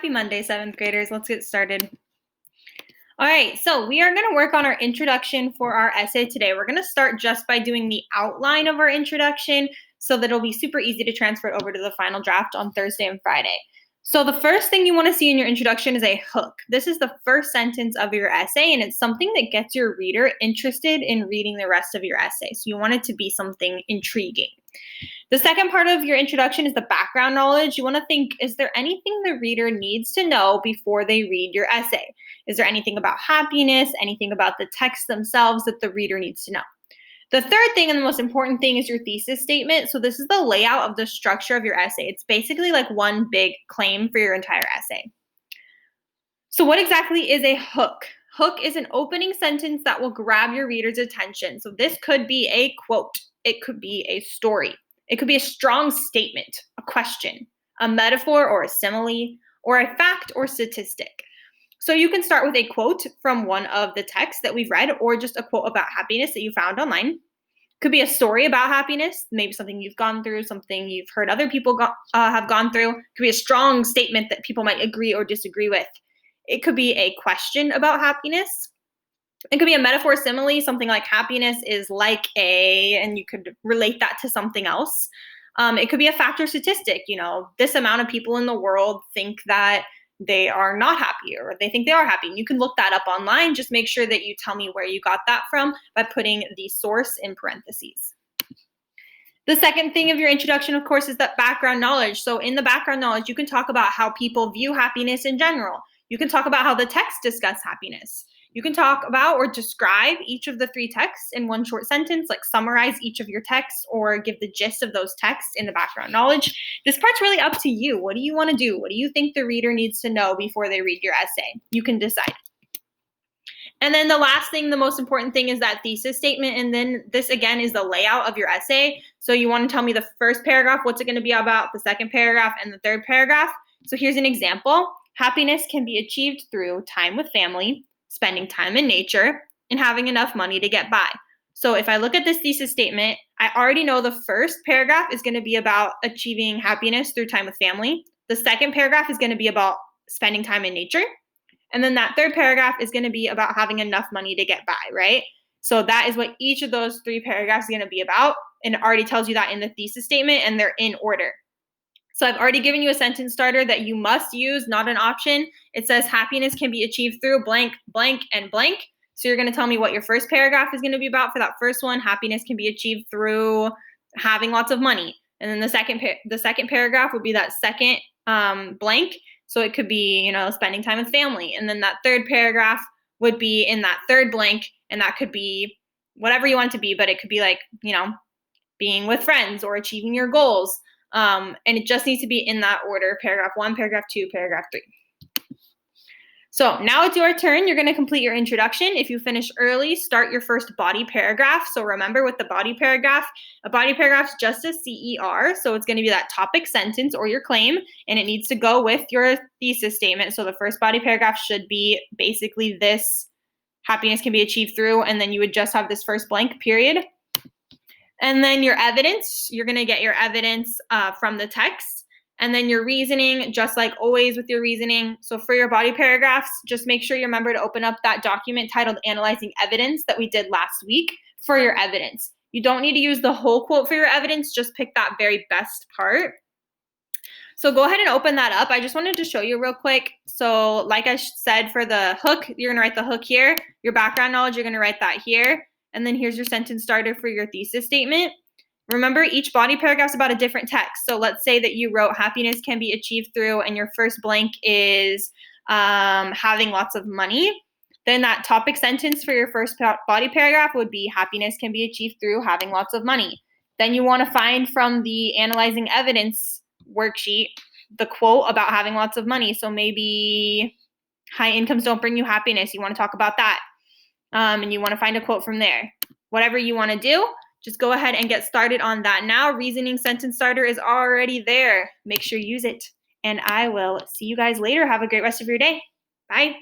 Happy Monday, 7th graders. Let's get started. All right, so we are going to work on our introduction for our essay today. We're going to start just by doing the outline of our introduction so that it'll be super easy to transfer it over to the final draft on Thursday and Friday. So the first thing you want to see in your introduction is a hook. This is the first sentence of your essay, and it's something that gets your reader interested in reading the rest of your essay. So you want it to be something intriguing. The second part of your introduction is the background knowledge. You want to think, is there anything the reader needs to know before they read your essay? Is there anything about happiness, anything about the text themselves that the reader needs to know? The third thing and the most important thing is your thesis statement. So this is the layout of the structure of your essay. It's basically like one big claim for your entire essay. So what exactly is a hook? Hook is an opening sentence that will grab your reader's attention. So this could be a quote. It could be a story. It could be a strong statement, a question, a metaphor or a simile, or a fact or statistic. So you can start with a quote from one of the texts that we've read, or just a quote about happiness that you found online. Could be a story about happiness, maybe something you've gone through, something you've heard other people have gone through. Could be a strong statement that people might agree or disagree with. It could be a question about happiness. It could be a metaphor, simile, something like happiness is like and you could relate that to something else. It could be a fact or statistic. This amount of people in the world think that they are not happy, or they think they are happy. And you can look that up online. Just make sure that you tell me where you got that from by putting the source in parentheses. The second thing of your introduction, of course, is that background knowledge. So in the background knowledge, you can talk about how people view happiness in general. You can talk about how the texts discuss happiness. You can talk about or describe each of the three texts in one short sentence, like summarize each of your texts or give the gist of those texts in the background knowledge. This part's really up to you. What do you want to do? What do you think the reader needs to know before they read your essay? You can decide. And then the last thing, the most important thing, is that thesis statement. And then this, again, is the layout of your essay. So you want to tell me the first paragraph, what's it going to be about, the second paragraph, and the third paragraph. So here's an example. Happiness can be achieved through time with family, spending time in nature, and having enough money to get by. So if I look at this thesis statement, I already know the first paragraph is going to be about achieving happiness through time with family. The second paragraph is going to be about spending time in nature. And then that third paragraph is going to be about having enough money to get by, right? So that is what each of those three paragraphs is going to be about. And it already tells you that in the thesis statement, and they're in order. So I've already given you a sentence starter that you must use, not an option. It says happiness can be achieved through blank, blank, and blank. So you're going to tell me what your first paragraph is going to be about for that first one. Happiness can be achieved through having lots of money. And then the second paragraph would be that second blank. So it could be, spending time with family. And then that third paragraph would be in that third blank, and that could be whatever you want it to be, but it could be like, being with friends or achieving your goals. And it just needs to be in that order: paragraph 1, paragraph 2, paragraph 3. So now it's your turn. You're going to complete your introduction. If you finish early, start your first body paragraph. So remember, with the body paragraph, a body paragraph is just a CER. So it's going to be that topic sentence or your claim, and it needs to go with your thesis statement. So the first body paragraph should be basically this: happiness can be achieved through, and then you would just have this first blank period. And then your evidence, you're going to get your evidence from the text. And then your reasoning, just like always with your reasoning. So for your body paragraphs, just make sure you remember to open up that document titled Analyzing Evidence that we did last week for your evidence. You don't need to use the whole quote for your evidence, just pick that very best part. So go ahead and open that up. I just wanted to show you real quick. So like I said, for the hook, you're going to write the hook here. Your background knowledge, you're going to write that here. And then here's your sentence starter for your thesis statement. Remember, each body paragraph is about a different text. So let's say that you wrote happiness can be achieved through, and your first blank is having lots of money. Then that topic sentence for your first body paragraph would be happiness can be achieved through having lots of money. Then you want to find from the Analyzing Evidence worksheet the quote about having lots of money. So maybe high incomes don't bring you happiness. You want to talk about that. And you want to find a quote from there. Whatever you want to do, just go ahead and get started on that now. Reasoning sentence starter is already there. Make sure you use it. And I will see you guys later. Have a great rest of your day. Bye.